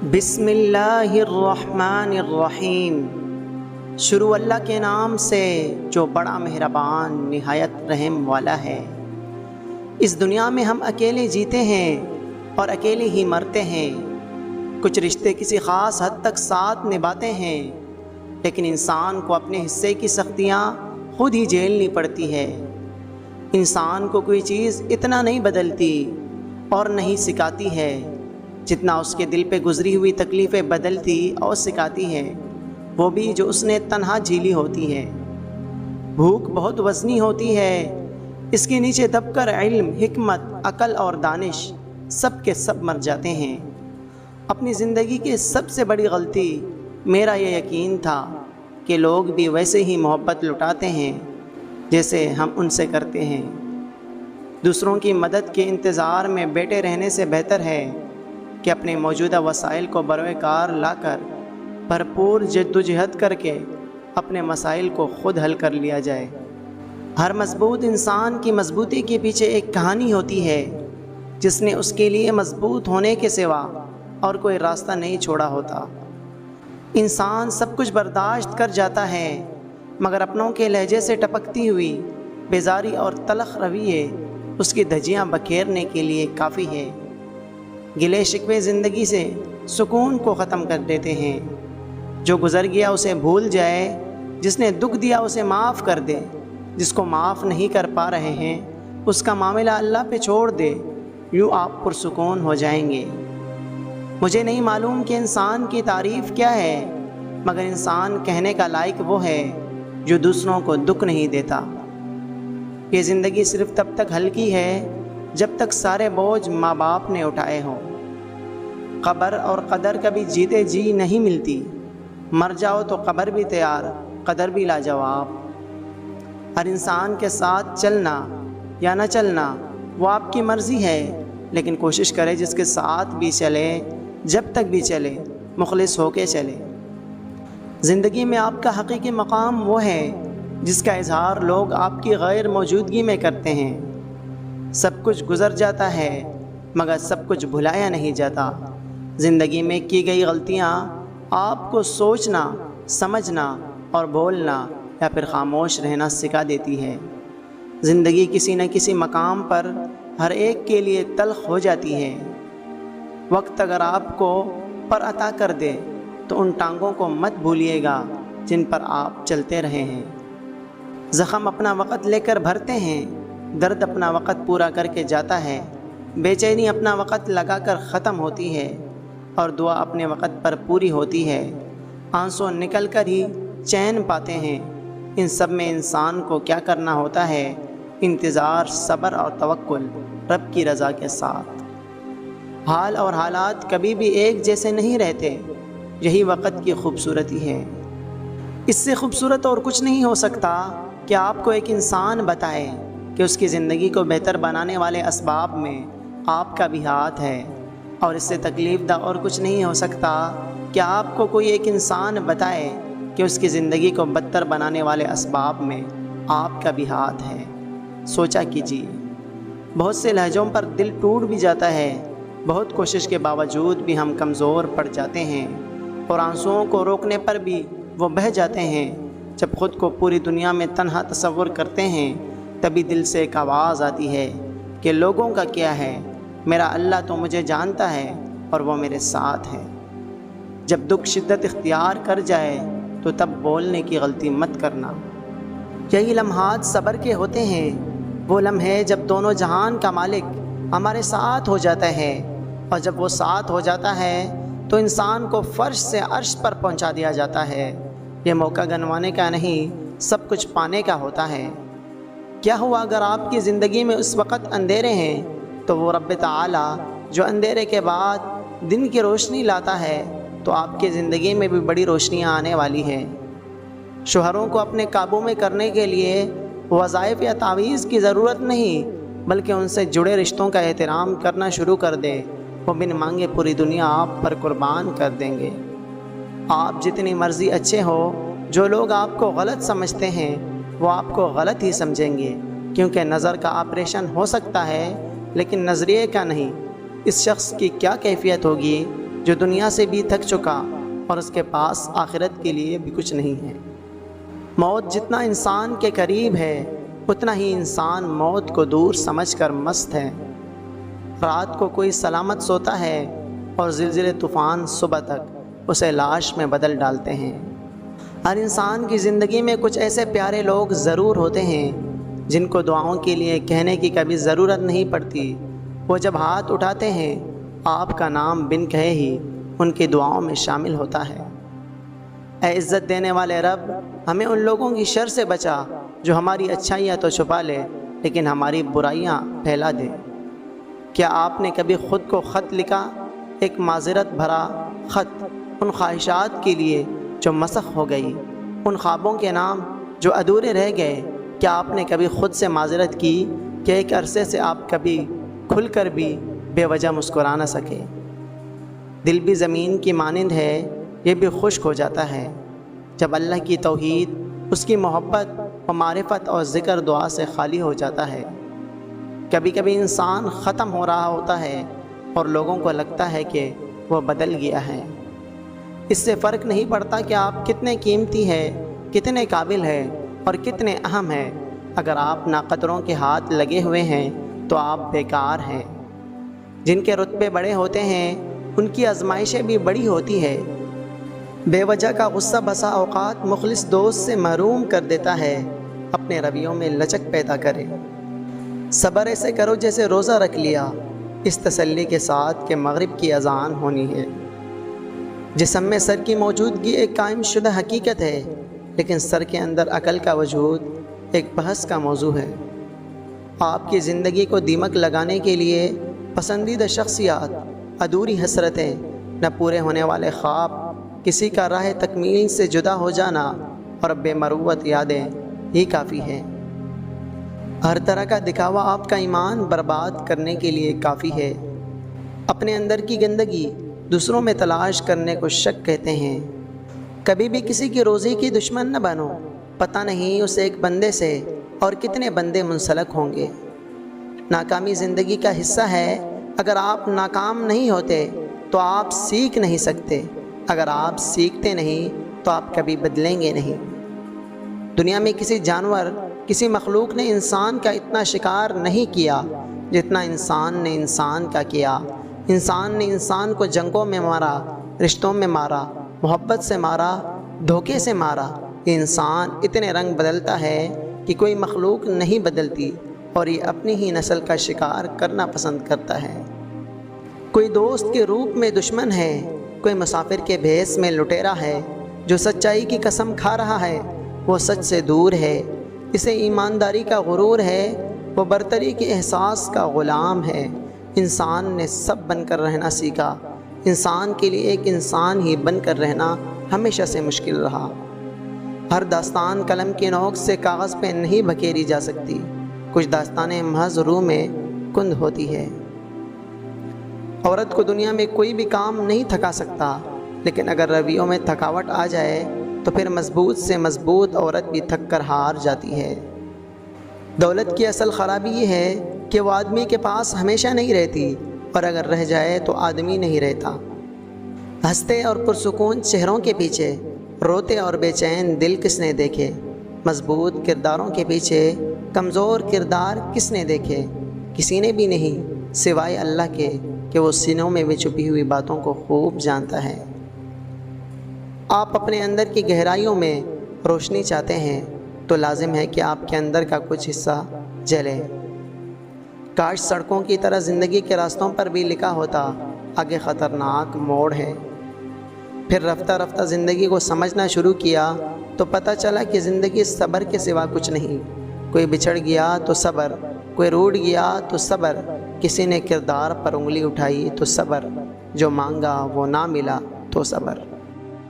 بسم اللہ الرحمن الرحیم۔ شروع اللہ کے نام سے جو بڑا مہربان نہایت رحم والا ہے۔ اس دنیا میں ہم اکیلے جیتے ہیں اور اکیلے ہی مرتے ہیں۔ کچھ رشتے کسی خاص حد تک ساتھ نبھاتے ہیں، لیکن انسان کو اپنے حصے کی سختیاں خود ہی جھیلنی پڑتی ہے۔ انسان کو کوئی چیز اتنا نہیں بدلتی اور نہیں سکھاتی ہے جتنا اس کے دل پہ گزری ہوئی تکلیفیں بدلتی اور سکھاتی ہے، وہ بھی جو اس نے تنہا جھیلی ہوتی ہے۔ بھوک بہت وزنی ہوتی ہے، اس کے نیچے دب کر علم، حکمت، عقل اور دانش سب کے سب مر جاتے ہیں۔ اپنی زندگی کی سب سے بڑی غلطی میرا یہ یقین تھا کہ لوگ بھی ویسے ہی محبت لٹاتے ہیں جیسے ہم ان سے کرتے ہیں۔ دوسروں کی مدد کے انتظار میں بیٹھے رہنے سے بہتر ہے کہ اپنے موجودہ وسائل کو بروئے کار لا کر بھرپور جد و جہد کر کے اپنے مسائل کو خود حل کر لیا جائے۔ ہر مضبوط انسان کی مضبوطی کے پیچھے ایک کہانی ہوتی ہے جس نے اس کے لیے مضبوط ہونے کے سوا اور کوئی راستہ نہیں چھوڑا ہوتا۔ انسان سب کچھ برداشت کر جاتا ہے، مگر اپنوں کے لہجے سے ٹپکتی ہوئی بیزاری اور تلخ رویے اس کی دھجیاں بکھیرنے کے لیے کافی ہے۔ گلے شکوے زندگی سے سکون کو ختم کر دیتے ہیں۔ جو گزر گیا اسے بھول جائے، جس نے دکھ دیا اسے معاف کر دے، جس کو معاف نہیں کر پا رہے ہیں اس کا معاملہ اللہ پہ چھوڑ دے، یوں آپ پرسکون ہو جائیں گے۔ مجھے نہیں معلوم کہ انسان کی تعریف کیا ہے، مگر انسان کہنے کا لائق وہ ہے جو دوسروں کو دکھ نہیں دیتا۔ یہ زندگی صرف تب تک ہلکی ہے جب تک سارے بوجھ ماں باپ نے اٹھائے ہوں۔ قبر اور قدر کبھی جیتے جی نہیں ملتی، مر جاؤ تو قبر بھی تیار، قدر بھی لاجواب۔ ہر انسان کے ساتھ چلنا یا نہ چلنا وہ آپ کی مرضی ہے، لیکن کوشش کرے جس کے ساتھ بھی چلے، جب تک بھی چلے مخلص ہو کے چلے۔ زندگی میں آپ کا حقیقی مقام وہ ہے جس کا اظہار لوگ آپ کی غیر موجودگی میں کرتے ہیں۔ سب کچھ گزر جاتا ہے مگر سب کچھ بھلایا نہیں جاتا۔ زندگی میں کی گئی غلطیاں آپ کو سوچنا، سمجھنا اور بولنا یا پھر خاموش رہنا سکھا دیتی ہے۔ زندگی کسی نہ کسی مقام پر ہر ایک کے لیے تلخ ہو جاتی ہے۔ وقت اگر آپ کو پر عطا کر دے تو ان ٹانگوں کو مت بھولیے گا جن پر آپ چلتے رہے ہیں۔ زخم اپنا وقت لے کر بھرتے ہیں، درد اپنا وقت پورا کر کے جاتا ہے، بے چینی اپنا وقت لگا کر ختم ہوتی ہے اور دعا اپنے وقت پر پوری ہوتی ہے۔ آنسو نکل کر ہی چین پاتے ہیں۔ ان سب میں انسان کو کیا کرنا ہوتا ہے؟ انتظار، صبر اور توکل رب کی رضا کے ساتھ۔ حال اور حالات کبھی بھی ایک جیسے نہیں رہتے، یہی وقت کی خوبصورتی ہے۔ اس سے خوبصورت اور کچھ نہیں ہو سکتا کہ آپ کو ایک انسان بتائے کہ اس کی زندگی کو بہتر بنانے والے اسباب میں آپ کا بھی ہاتھ ہے، اور اس سے تکلیف دہ اور کچھ نہیں ہو سکتا کہ آپ کو کوئی ایک انسان بتائے کہ اس کی زندگی کو بدتر بنانے والے اسباب میں آپ کا بھی ہاتھ ہے۔ سوچا کیجیے، بہت سے لہجوں پر دل ٹوٹ بھی جاتا ہے، بہت کوشش کے باوجود بھی ہم کمزور پڑ جاتے ہیں، اور آنسوؤں کو روکنے پر بھی وہ بہہ جاتے ہیں۔ جب خود کو پوری دنیا میں تنہا تصور کرتے ہیں تبھی دل سے ایک آواز آتی ہے کہ لوگوں کا کیا ہے، میرا اللہ تو مجھے جانتا ہے اور وہ میرے ساتھ ہے۔ جب دکھ شدت اختیار کر جائے تو تب بولنے کی غلطی مت کرنا۔ یہی لمحات صبر کے ہوتے ہیں، وہ لمحے جب دونوں جہان کا مالک ہمارے ساتھ ہو جاتا ہے، اور جب وہ ساتھ ہو جاتا ہے تو انسان کو فرش سے عرش پر پہنچا دیا جاتا ہے۔ یہ موقع گنوانے کا نہیں، سب کچھ پانے کا ہوتا ہے۔ کیا ہوا اگر آپ کی زندگی میں اس وقت اندھیرے ہیں تو وہ رب تعالی جو اندھیرے کے بعد دن کی روشنی لاتا ہے تو آپ کی زندگی میں بھی بڑی روشنیاں آنے والی ہیں۔ شوہروں کو اپنے قابو میں کرنے کے لیے وظائف یا تعویذ کی ضرورت نہیں، بلکہ ان سے جڑے رشتوں کا احترام کرنا شروع کر دیں، وہ بن مانگے پوری دنیا آپ پر قربان کر دیں گے۔ آپ جتنی مرضی اچھے ہو، جو لوگ آپ کو غلط سمجھتے ہیں وہ آپ کو غلط ہی سمجھیں گے، کیونکہ نظر کا آپریشن ہو سکتا ہے لیکن نظریے کا نہیں۔ اس شخص کی کیا کیفیت ہوگی جو دنیا سے بھی تھک چکا اور اس کے پاس آخرت کے لیے بھی کچھ نہیں ہے۔ موت جتنا انسان کے قریب ہے اتنا ہی انسان موت کو دور سمجھ کر مست ہے۔ رات کو کوئی سلامت سوتا ہے اور زلزلے طوفان صبح تک اسے لاش میں بدل ڈالتے ہیں۔ ہر انسان کی زندگی میں کچھ ایسے پیارے لوگ ضرور ہوتے ہیں جن کو دعاؤں کے لیے کہنے کی کبھی ضرورت نہیں پڑتی۔ وہ جب ہاتھ اٹھاتے ہیں آپ کا نام بن کہے ہی ان کی دعاؤں میں شامل ہوتا ہے۔ اے عزت دینے والے رب، ہمیں ان لوگوں کی شر سے بچا جو ہماری اچھائیاں تو چھپا لے لیکن ہماری برائیاں پھیلا دے۔ کیا آپ نے کبھی خود کو خط لکھا، ایک معذرت بھرا خط ان خواہشات کے لیے جو مسخ ہو گئی، ان خوابوں کے نام جو ادھورے رہ گئے؟ کیا آپ نے کبھی خود سے معذرت کی کہ ایک عرصے سے آپ کبھی کھل کر بھی بے وجہ مسکرا نہ سکے؟ دل بھی زمین کی مانند ہے، یہ بھی خشک ہو جاتا ہے جب اللہ کی توحید، اس کی محبت و معرفت اور ذکر دعا سے خالی ہو جاتا ہے۔ کبھی کبھی انسان ختم ہو رہا ہوتا ہے اور لوگوں کو لگتا ہے کہ وہ بدل گیا ہے۔ اس سے فرق نہیں پڑتا کہ آپ کتنے قیمتی ہیں، کتنے قابل ہیں اور کتنے اہم ہیں۔ اگر آپ ناقدروں کے ہاتھ لگے ہوئے ہیں تو آپ بیکار ہیں۔ جن کے رتبے بڑے ہوتے ہیں ان کی آزمائشیں بھی بڑی ہوتی ہے۔ بے وجہ کا غصہ بسا اوقات مخلص دوست سے محروم کر دیتا ہے۔ اپنے رویوں میں لچک پیدا کرے۔ صبر ایسے کرو جیسے روزہ رکھ لیا، اس تسلی کے ساتھ کہ مغرب کی اذان ہونی ہے۔ جسم میں سر کی موجودگی ایک قائم شدہ حقیقت ہے، لیکن سر کے اندر عقل کا وجود ایک بحث کا موضوع ہے۔ آپ کی زندگی کو دیمک لگانے کے لیے پسندیدہ شخصیات، ادھوری حسرتیں، نہ پورے ہونے والے خواب، کسی کا راہ تکمیل سے جدا ہو جانا اور بے مروت یادیں ہی کافی ہے۔ ہر طرح کا دکھاوا آپ کا ایمان برباد کرنے کے لیے کافی ہے۔ اپنے اندر کی گندگی دوسروں میں تلاش کرنے کو شک کہتے ہیں۔ کبھی بھی کسی کی روزی کی دشمن نہ بنو، پتہ نہیں اس ایک بندے سے اور کتنے بندے منسلک ہوں گے۔ ناکامی زندگی کا حصہ ہے۔ اگر آپ ناکام نہیں ہوتے تو آپ سیکھ نہیں سکتے۔ اگر آپ سیکھتے نہیں تو آپ کبھی بدلیں گے نہیں۔ دنیا میں کسی جانور، کسی مخلوق نے انسان کا اتنا شکار نہیں کیا جتنا انسان نے انسان کا کیا۔ انسان نے انسان کو جنگوں میں مارا، رشتوں میں مارا، محبت سے مارا، دھوکے سے مارا۔ یہ انسان اتنے رنگ بدلتا ہے کہ کوئی مخلوق نہیں بدلتی، اور یہ اپنی ہی نسل کا شکار کرنا پسند کرتا ہے۔ کوئی دوست کے روپ میں دشمن ہے، کوئی مسافر کے بھیس میں لٹیرا ہے۔ جو سچائی کی قسم کھا رہا ہے وہ سچ سے دور ہے۔ اسے ایمانداری کا غرور ہے، وہ برتری کے احساس کا غلام ہے۔ انسان نے سب بن کر رہنا سیکھا۔ انسان کے لیے ایک انسان ہی بن کر رہنا ہمیشہ سے مشکل رہا۔ ہر داستان قلم کی نوک سے کاغذ پہ نہیں بکھیری جا سکتی۔ کچھ داستانیں محض روح میں کند ہوتی ہے۔ عورت کو دنیا میں کوئی بھی کام نہیں تھکا سکتا، لیکن اگر رویوں میں تھکاوٹ آ جائے تو پھر مضبوط سے مضبوط عورت بھی تھک کر ہار جاتی ہے۔ دولت کی اصل خرابی یہ ہے کہ وہ آدمی کے پاس ہمیشہ نہیں رہتی، اور اگر رہ جائے تو آدمی نہیں رہتا۔ ہنستے اور پرسکون چہروں کے پیچھے روتے اور بے چین دل کس نے دیکھے؟ مضبوط کرداروں کے پیچھے کمزور کردار کس نے دیکھے؟ کسی نے بھی نہیں، سوائے اللہ کے کہ وہ سینوں میں بھی چھپی ہوئی باتوں کو خوب جانتا ہے۔ آپ اپنے اندر کی گہرائیوں میں روشنی چاہتے ہیں تو لازم ہے کہ آپ کے اندر کا کچھ حصہ جلے۔ کاش سڑکوں کی طرح زندگی کے راستوں پر بھی لکھا ہوتا آگے خطرناک موڑ ہے۔ پھر رفتہ رفتہ زندگی کو سمجھنا شروع کیا تو پتہ چلا کہ زندگی صبر کے سوا کچھ نہیں۔ کوئی بچھڑ گیا تو صبر، کوئی روٹ گیا تو صبر، کسی نے کردار پر انگلی اٹھائی تو صبر، جو مانگا وہ نہ ملا تو صبر۔